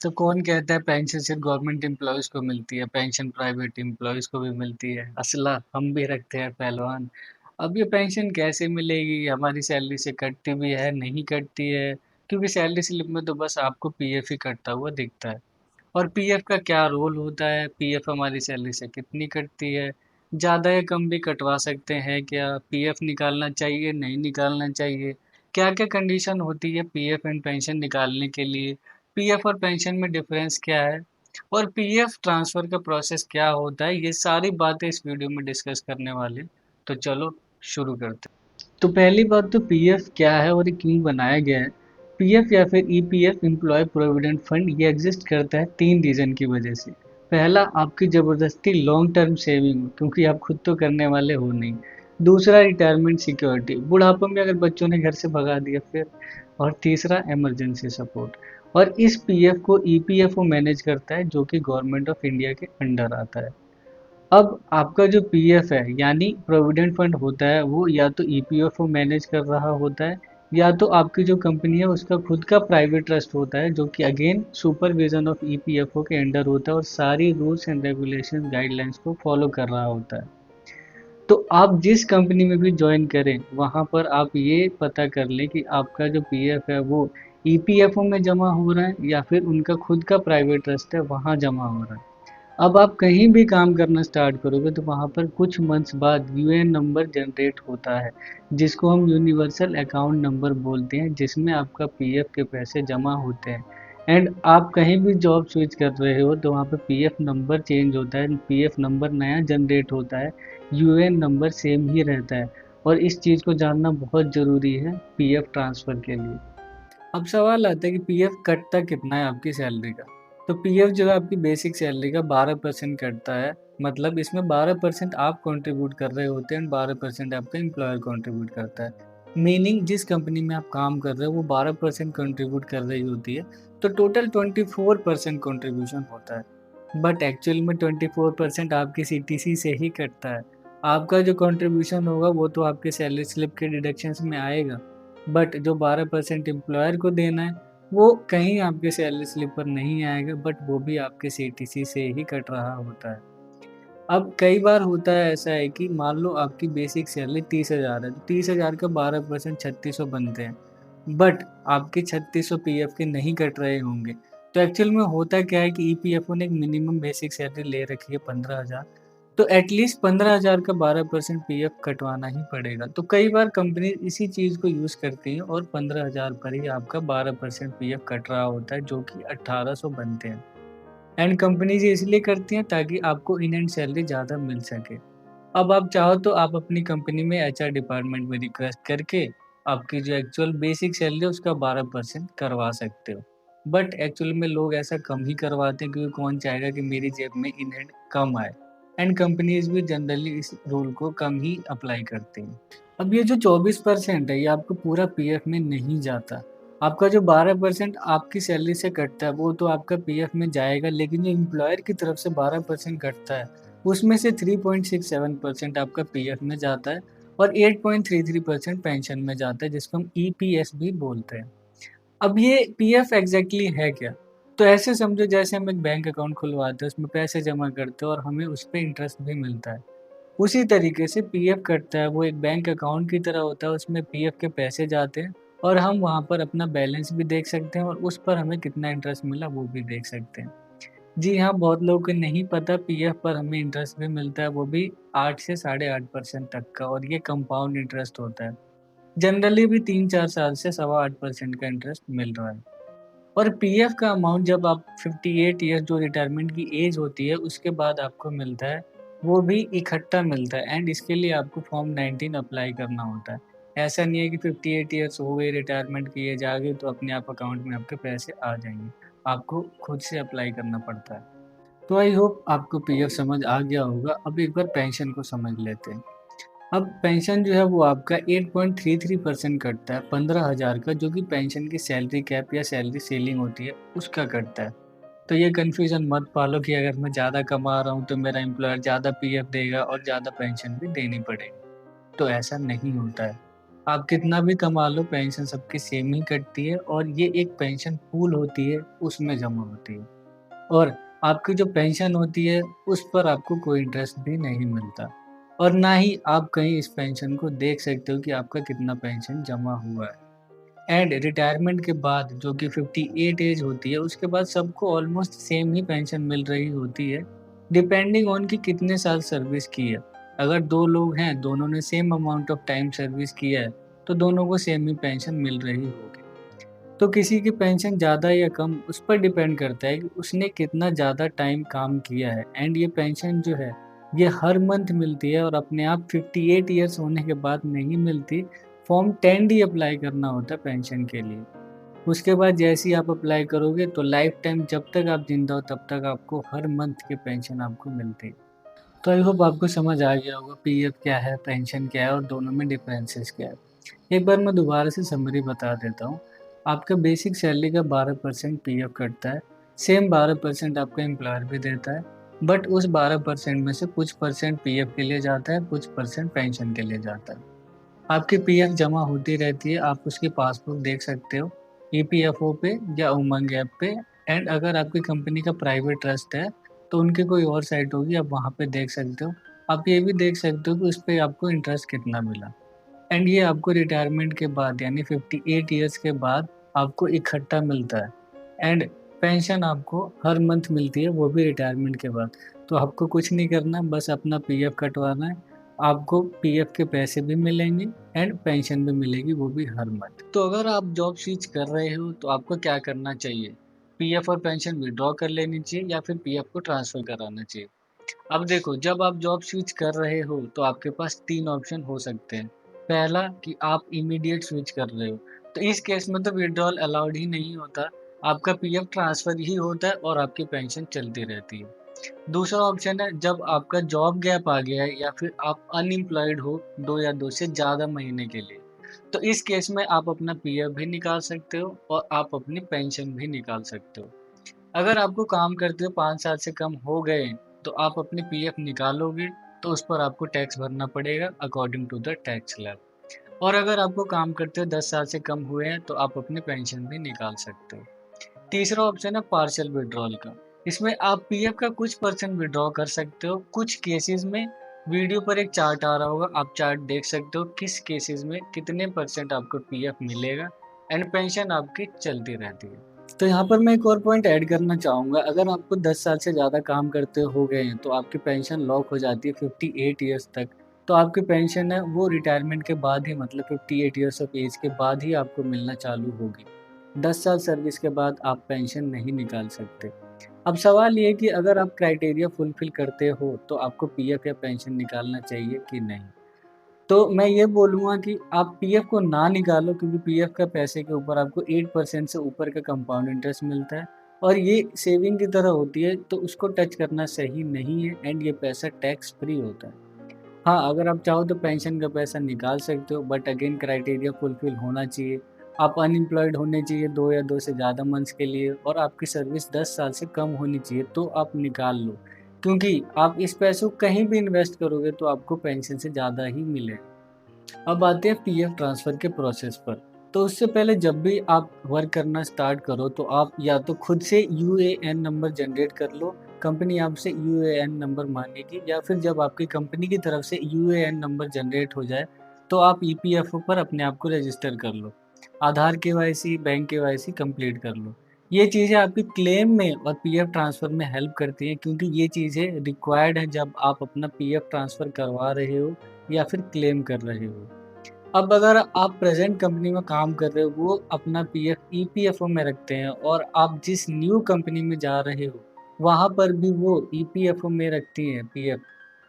तो कौन कहता है पेंशन सिर्फ गवर्नमेंट एम्प्लॉयज को मिलती है? पेंशन प्राइवेट एम्प्लॉयज को भी मिलती है। असला हम भी रखते हैं पहलवान। अब ये पेंशन कैसे मिलेगी? हमारी सैलरी से कटती भी है, नहीं कटती है, क्योंकि सैलरी स्लिप में तो बस आपको पीएफ ही कटता हुआ दिखता है। और पीएफ का क्या रोल होता है? पीएफ हमारी सैलरी से कितनी कटती है? ज़्यादा या कम भी कटवा सकते हैं क्या? पीएफ निकालना चाहिए, नहीं निकालना चाहिए? क्या क्या कंडीशन होती है पीएफ एंड पेंशन निकालने के लिए? पीएफ और पेंशन में डिफरेंस क्या है? और पीएफ ट्रांसफर का प्रोसेस क्या होता है? ये सारी बातें इस वीडियो में डिस्कस करने वाले हैं। तो चलो शुरू करते हैं। तो पहली बात तो पीएफ क्या है और ये क्यों बनाया गया है? पीएफ या फिर ईपीएफ एम्प्लॉय प्रोविडेंट फंड ये एग्जिस्ट करता है 3 रीजन की वजह से। पहला, आपकी जबरदस्ती लॉन्ग टर्म सेविंग, क्योंकि आप खुद तो करने वाले हो नहीं। दूसरा, रिटायरमेंट सिक्योरिटी, बुढ़ापे में अगर बच्चों ने घर से भगा दिया फिर। और तीसरा, इमरजेंसी सपोर्ट। और इस पीएफ को ईपीएफओ मैनेज करता है, जो कि गवर्नमेंट ऑफ इंडिया के अंडर आता है। अब आपका जो पीएफ है यानी प्रोविडेंट फंड होता है, वो या तो ईपीएफओ मैनेज कर रहा होता है, या तो आपकी जो कंपनी है उसका खुद का प्राइवेट ट्रस्ट होता है, जो कि अगेन सुपरविजन ऑफ ईपीएफओ के अंडर होता है और सारी रूल्स एंड रेगुलेशन गाइडलाइंस को फॉलो कर रहा होता है। तो आप जिस कंपनी में भी ज्वाइन करें, वहाँ पर आप ये पता कर लें कि आपका जो पीएफ है वो ईपीएफओ में जमा हो रहा है या फिर उनका खुद का प्राइवेट ट्रस्ट है वहाँ जमा हो रहा है। अब आप कहीं भी काम करना स्टार्ट करोगे तो वहाँ पर कुछ मंथ्स बाद यूएएन नंबर जनरेट होता है, जिसको हम यूनिवर्सल अकाउंट नंबर बोलते हैं, जिसमें आपका पीएफ के पैसे जमा होते हैं। एंड आप कहीं भी जॉब स्विच कर रहे हो तो वहाँ पे पीएफ नंबर चेंज होता है, पीएफ नंबर नया जनरेट होता है, यूएएन नंबर सेम ही रहता है। और इस चीज़ को जानना बहुत ज़रूरी है पीएफ ट्रांसफ़र के लिए। अब सवाल आता है कि पीएफ कटता कितना है आपकी सैलरी का? तो पीएफ जो है आपकी बेसिक सैलरी का 12% कटता है। मतलब इसमें 12% आप कंट्रीब्यूट कर रहे होते हैं एंड 12% आपका एम्प्लॉयर कंट्रीब्यूट करता है। मीनिंग जिस कंपनी में आप काम कर रहे हो वो 12% कंट्रीब्यूट कर रही होती है, तो टोटल 24% कंट्रीब्यूशन होता है। बट एक्चुअल में 24% आपकी सीटीसी से ही कटता है। आपका जो कंट्रीब्यूशन होगा वो तो आपके सैलरी स्लिप के डिडक्शंस में आएगा, बट जो 12% एम्प्लॉयर को देना है वो कहीं आपके सैलरी स्लिप पर नहीं आएगा, बट वो भी आपके सीटीसी से ही कट रहा होता है। अब कई बार होता है ऐसा है कि मान लो आपकी बेसिक सैलरी 30,000 है, तो 30,000 का 12% 3600 बनते हैं, बट आपके 3600 पीएफ के नहीं कट रहे होंगे। तो एक्चुअल में होता क्या है कि ईपीएफओ ने एक मिनिमम बेसिक सैलरी ले रखी है 15,000, तो एटलीस्ट 15,000 का 12% पीएफ कटवाना ही पड़ेगा। तो कई बार कंपनी इसी चीज़ को यूज़ करती है और 15,000 पर ही आपका 12% पीएफ कट रहा होता है, जो कि 1800 बनते हैं। एंड कंपनीज ये इसलिए करती हैं ताकि आपको इन एंड सैलरी ज़्यादा मिल सके। अब आप चाहो तो आप अपनी कंपनी में एचआर डिपार्टमेंट में रिक्वेस्ट करके आपकी जो एक्चुअल बेसिक सैलरी है उसका 12% करवा सकते हो। बट एक्चुअल में लोग ऐसा कम ही करवाते हैं, क्योंकि कौन चाहेगा कि मेरी जेब में इन एंड कम आए। एंड कंपनीज भी जनरली इस रूल को कम ही अप्लाई करते हैं। अब ये जो 24% है ये आपको पूरा पीएफ में नहीं जाता। आपका जो 12% आपकी सैलरी से कटता है वो तो आपका पीएफ में जाएगा, लेकिन जो एम्प्लॉयर की तरफ से 12% कटता है उसमें से 3.67% आपका पीएफ में जाता है और 8.33% पेंशन में जाता है, जिसको हम ईपीएस भी बोलते हैं। अब ये पीएफ एग्जैक्टली है क्या? तो ऐसे समझो जैसे हम एक बैंक अकाउंट खुलवाते हैं, उसमें पैसे जमा करते हैं और हमें उस पे इंटरेस्ट भी मिलता है। उसी तरीके से पीएफ कटता है, वो एक बैंक अकाउंट की तरह होता है, उसमें पीएफ के पैसे जाते हैं और हम वहाँ पर अपना बैलेंस भी देख सकते हैं और उस पर हमें कितना इंटरेस्ट मिला वो भी देख सकते हैं। जी हाँ, बहुत लोगों को नहीं पता पीएफ पर हमें इंटरेस्ट भी मिलता है, वो भी 8 से 8.5% तक का, और ये कंपाउंड इंटरेस्ट होता है। जनरली भी 3-4 साल से 8.25% का इंटरेस्ट मिल रहा है। और पीएफ का अमाउंट जब आप 58 ईयर्स जो रिटायरमेंट की एज होती है उसके बाद आपको मिलता है, वो भी इकट्ठा मिलता है एंड इसके लिए आपको फॉर्म 19 अप्लाई करना होता है। ऐसा नहीं है कि 58 ईयर्स हो गए, रिटायरमेंट की एज आ गई तो अपने आप अकाउंट में आपके पैसे आ जाएंगे। आपको खुद से अप्लाई करना पड़ता है। तो आई होप आपको पीएफ समझ आ गया होगा। अब एक बार पेंशन को समझ लेते हैं। अब पेंशन जो है वो आपका 8.33% कटता है 15,000 का, जो कि पेंशन की सैलरी कैप या सैलरी सीलिंग होती है उसका कटता है। तो ये कन्फ्यूजन मत पालो कि अगर मैं ज़्यादा कमा रहा हूँ तो मेरा एम्प्लॉयर ज़्यादा पीएफ देगा और ज़्यादा पेंशन भी देनी पड़ेगी। तो ऐसा नहीं होता है। आप कितना भी कमा लो पेंशन सबकी सेम ही कटती है और ये एक पेंशन पूल होती है उसमें जमा होती है। और आपकी जो पेंशन होती है उस पर आपको कोई इंटरेस्ट भी नहीं मिलता और ना ही आप कहीं इस पेंशन को देख सकते हो कि आपका कितना पेंशन जमा हुआ है। एंड रिटायरमेंट के बाद जो कि 58 एज होती है उसके बाद सबको ऑलमोस्ट सेम ही पेंशन मिल रही होती है, डिपेंडिंग ऑन कि कितने साल सर्विस की है। अगर दो लोग हैं दोनों ने same amount of time service किया है तो दोनों को सेम ही पेंशन मिल रही होगी। तो किसी की पेंशन ज़्यादा या कम उस पर डिपेंड करता है कि उसने कितना ज़्यादा टाइम काम किया है। एंड ये पेंशन जो है ये हर मंथ मिलती है और अपने आप 58 ईयर्स होने के बाद नहीं मिलती। फॉर्म 10 ही अप्लाई करना होता है पेंशन के लिए। उसके बाद जैसे ही आप अप्लाई करोगे तो लाइफ टाइम जब तक आप जिंदा हो तब तक आपको हर मंथ की पेंशन आपको मिलती है। तो आई होप आपको समझ आ गया होगा पीएफ क्या है, पेंशन क्या है और दोनों में डिफरेंसेस क्या है। एक बार मैं दोबारा से समरी बता देता हूँ। आपका बेसिक सैलरी का 12% पीएफ कटता है। सेम 12% आपका एम्प्लॉयर भी देता है। बट उस 12% में से कुछ परसेंट पीएफ के लिए जाता है, कुछ परसेंट पेंशन के लिए जाता है। आपकी पीएफ जमा होती रहती है, आप उसकी पासबुक देख सकते हो ईपीएफओ पे या उमंग ऐप पे। एंड अगर आपकी कंपनी का प्राइवेट ट्रस्ट है तो उनकी कोई और साइट होगी, आप वहाँ पे देख सकते हो। आप ये भी देख सकते हो कि उस पे आपको इंटरेस्ट कितना मिला। एंड ये आपको रिटायरमेंट के बाद यानी 58 ईयर्स के बाद आपको इकट्ठा मिलता है। एंड पेंशन आपको हर मंथ मिलती है, वो भी रिटायरमेंट के बाद। तो आपको कुछ नहीं करना, बस अपना पीएफ कटवाना है। आपको पीएफ के पैसे भी मिलेंगे एंड पेंशन भी मिलेगी, वो भी हर मंथ। तो अगर आप जॉब स्विच कर रहे हो तो आपको क्या करना चाहिए? पीएफ और पेंशन विड्रॉ कर लेनी चाहिए या फिर पीएफ को ट्रांसफर कराना चाहिए? अब देखो, जब आप जॉब स्विच कर रहे हो तो आपके पास 3 ऑप्शन हो सकते हैं। पहला कि आप इमीडिएट स्विच कर रहे हो, तो इस केस में तो विथड्रॉल अलाउड ही नहीं होता। आपका पीएफ ट्रांसफर ही होता है और आपकी पेंशन चलती रहती है। दूसरा ऑप्शन है जब आपका जॉब गैप आ गया है या फिर आप अनएम्प्लॉयड हो 2 या 2 से ज़्यादा महीने के लिए। तो इस केस में आप अपना पीएफ भी निकाल सकते हो और आप अपनी पेंशन भी निकाल सकते हो। अगर आपको काम करते हुए 5 साल से कम हो गए, तो आप अपनी पीएफ निकालोगे, तो उस पर आपको टैक्स भरना पड़ेगा according to the tax slab. और अगर आपको काम करते हुए 10 साल से कम हुए हैं, तो आप अपनी पेंशन भी निकाल सकते हो। तीसरा ऑप्शन है पार्शियल विड्रॉल का। इसमें आप पीएफ का कुछ परसेंट विड्रॉ कर सकते हो। कुछ केसेस में वीडियो पर एक चार्ट आ रहा होगा, आप चार्ट देख सकते हो किस केसेस में कितने परसेंट आपको पीएफ मिलेगा एंड पेंशन आपकी चलती रहती है। तो यहाँ पर मैं एक और पॉइंट ऐड करना चाहूँगा, अगर आपको 10 साल से ज़्यादा काम करते हो गए हैं, तो आपकी पेंशन लॉक हो जाती है 58 ईयर्स तक। तो आपकी पेंशन है वो रिटायरमेंट के बाद ही, मतलब 58 ईयर्स ऑफ एज के बाद ही आपको मिलना चालू होगी। 10 साल सर्विस के बाद आप पेंशन नहीं निकाल सकते। अब सवाल ये है कि अगर आप क्राइटेरिया फुलफिल करते हो, तो आपको पीएफ या पेंशन निकालना चाहिए कि नहीं? तो मैं ये बोलूँगा कि आप पीएफ को ना निकालो, क्योंकि पीएफ का पैसे के ऊपर आपको 8% से ऊपर का कंपाउंड इंटरेस्ट मिलता है और ये सेविंग की तरह होती है, तो उसको टच करना सही नहीं है एंड ये पैसा टैक्स फ्री होता है। हाँ, अगर आप चाहो तो पेंशन का पैसा निकाल सकते हो, बट अगेन क्राइटेरिया फुलफिल होना चाहिए। आप अनएम्प्लॉयड होने चाहिए 2 या 2 से ज़्यादा मंथ्स के लिए और आपकी सर्विस 10 साल से कम होनी चाहिए, तो आप निकाल लो। क्योंकि आप इस पैसे को कहीं भी इन्वेस्ट करोगे तो आपको पेंशन से ज़्यादा ही मिलेगा। अब आते हैं पीएफ ट्रांसफ़र के प्रोसेस पर। तो उससे पहले जब भी आप वर्क करना स्टार्ट करो तो आप या तो खुद से यूएएन नंबर जनरेट कर लो, कंपनी आपसे यूएएन नंबर मांगेगी, या फिर जब आपकी कंपनी की तरफ से यूएएन नंबर जनरेट हो जाए तो आप ईपीएफओ पर अपने आप को रजिस्टर कर लो। आधार केवाईसी, बैंक केवाईसी कंप्लीट कर लो। ये चीज़ें आपकी क्लेम में और पीएफ ट्रांसफ़र में हेल्प करती हैं, क्योंकि ये चीज़ें रिक्वायर्ड हैं जब आप अपना पीएफ ट्रांसफ़र करवा रहे हो या फिर क्लेम कर रहे हो। अब अगर आप प्रेज़ेंट कंपनी में काम कर रहे हो, वो अपना पीएफ ईपीएफओ में रखते हैं और आप जिस न्यू कंपनी में जा रहे हो, वहाँ पर भी वो ईपीएफओ में रखती हैं पीएफ।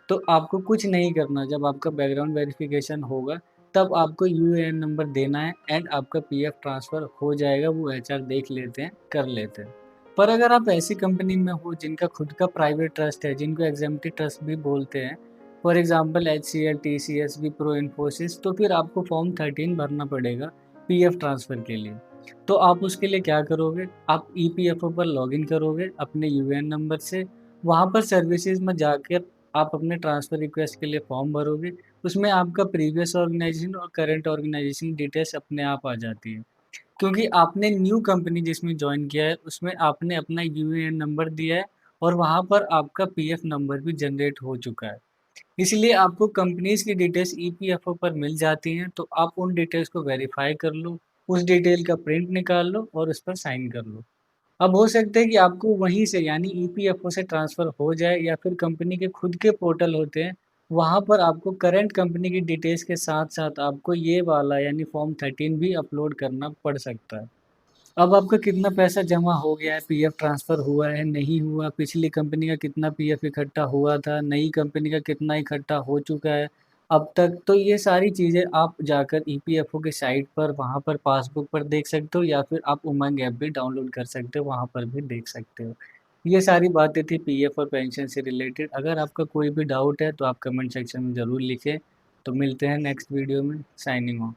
तो आपको कुछ नहीं करना, जब आपका बैकग्राउंड वेरिफ़िकेशन होगा, तब आपको यूएएन नंबर देना है एंड आपका पीएफ ट्रांसफ़र हो जाएगा, वो एचआर देख लेते हैं, कर लेते हैं। पर अगर आप ऐसी कंपनी में हो जिनका खुद का प्राइवेट ट्रस्ट है, जिनको एग्जेम्प्टी ट्रस्ट भी बोलते हैं, for example HCL, TCS, Wipro, Infosys, तो फिर आपको फॉर्म 13 भरना पड़ेगा पीएफ ट्रांसफ़र के लिए। तो आप उसके लिए क्या करोगे? आप ईपीएफओ पर लॉगिन करोगे अपने यूएएन नंबर से, वहाँ पर सर्विसेज़ में जाकर आप अपने ट्रांसफ़र रिक्वेस्ट के लिए फॉर्म भरोगे। उसमें आपका प्रीवियस ऑर्गेनाइजेशन और करंट ऑर्गेनाइजेशन डिटेल्स अपने आप आ जाती है। क्योंकि आपने न्यू कंपनी जिसमें जॉइन किया है उसमें आपने अपना यूएएन नंबर दिया है और वहाँ पर आपका पीएफ नंबर भी जनरेट हो चुका है। इसलिए आपको कंपनीज की डिटेल्स ईपीएफओ पर मिल जाती हैं, तो आप उन डिटेल्स को वेरीफाई कर लो, उस डिटेल का प्रिंट निकाल लो और उस पर साइन कर लो। अब हो सकता है कि आपको वहीं से यानी ईपीएफओ से ट्रांसफ़र हो जाए या फिर कंपनी के खुद के पोर्टल होते हैं, वहाँ पर आपको करंट कंपनी की डिटेल्स के साथ-साथ आपको ये वाला यानी फॉर्म 13 भी अपलोड करना पड़ सकता है। अब आपका कितना पैसा जमा हो गया है, पीएफ ट्रांसफ़र हुआ है, नहीं हुआ, पिछली कंपनी का कितना पीएफ इकट्ठा हुआ था, नई कंपनी का कितना इकट्ठा हो चुका है अब तक, तो ये सारी चीज़ें आप जाकर ईपीएफओ की साइट पर वहाँ पर पासबुक पर देख सकते हो या फिर आप उमंग ऐप भी डाउनलोड कर सकते हो, वहाँ पर भी देख सकते हो। ये सारी बातें थी पीएफ और पेंशन से रिलेटेड। अगर आपका कोई भी डाउट है तो आप कमेंट सेक्शन में ज़रूर लिखें। तो मिलते हैं नेक्स्ट वीडियो में। Signing off.